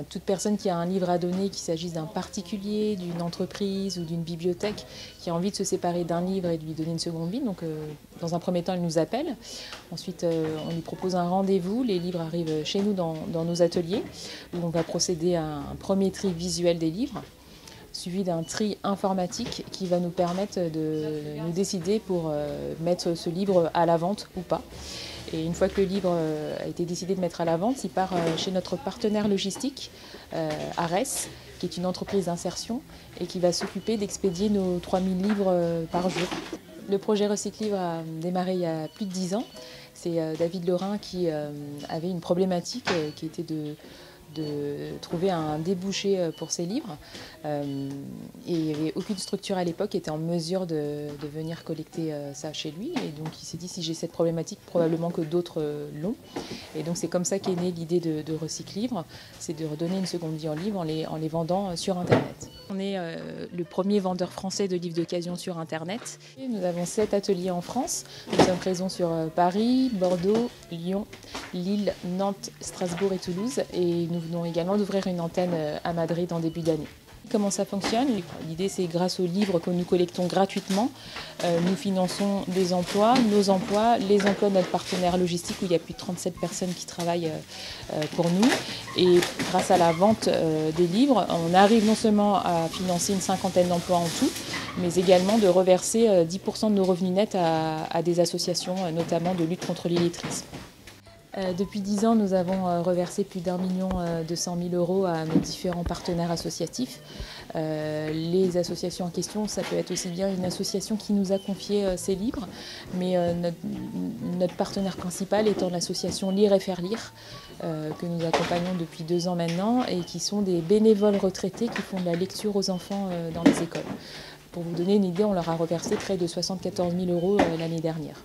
Toute personne qui a un livre à donner, qu'il s'agisse d'un particulier, d'une entreprise ou d'une bibliothèque, qui a envie de se séparer d'un livre et de lui donner une seconde vie, donc dans un premier temps, elle nous appelle. Ensuite, on lui propose un rendez-vous. Les livres arrivent chez nous dans nos ateliers, où on va procéder à un premier tri visuel des livres, suivi d'un tri informatique qui va nous permettre de nous décider pour mettre ce livre à la vente ou pas. Et une fois que le livre a été décidé de mettre à la vente, il part chez notre partenaire logistique, Ares, qui est une entreprise d'insertion et qui va s'occuper d'expédier nos 3000 livres par jour. Le projet Recyclivre a démarré il y a plus de 10 ans. C'est David Lorrain qui avait une problématique qui était de trouver un débouché pour ses livres. Et il n'y avait aucune structure à l'époque qui était en mesure de venir collecter ça chez lui. Et donc il s'est dit, si j'ai cette problématique, probablement que d'autres l'ont. Et donc c'est comme ça qu'est née l'idée de Recyclivre, c'est de redonner une seconde vie en livres en les vendant sur Internet. On est le premier vendeur français de livres d'occasion sur Internet. Nous avons 7 ateliers en France. Nous sommes présents sur Paris, Bordeaux, Lyon, Lille, Nantes, Strasbourg et Toulouse. Et nous venons également d'ouvrir une antenne à Madrid en début d'année. Comment ça fonctionne? L'idée, c'est grâce aux livres que nous collectons gratuitement, nous finançons des emplois, nos emplois, les emplois de notre partenaire logistique où il y a plus de 37 personnes qui travaillent pour nous. Et grâce à la vente des livres, on arrive non seulement à financer une cinquantaine d'emplois en tout, mais également de reverser 10% de nos revenus nets à des associations, notamment de lutte contre l'illettrisme. Depuis 10 ans, nous avons reversé plus d'1,2 million à nos différents partenaires associatifs. Les associations en question, ça peut être aussi bien une association qui nous a confié ses livres, mais notre partenaire principal étant l'association Lire et Faire Lire, que nous accompagnons depuis 2 ans maintenant, et qui sont des bénévoles retraités qui font de la lecture aux enfants dans les écoles. Pour vous donner une idée, on leur a reversé près de 74 000 € l'année dernière.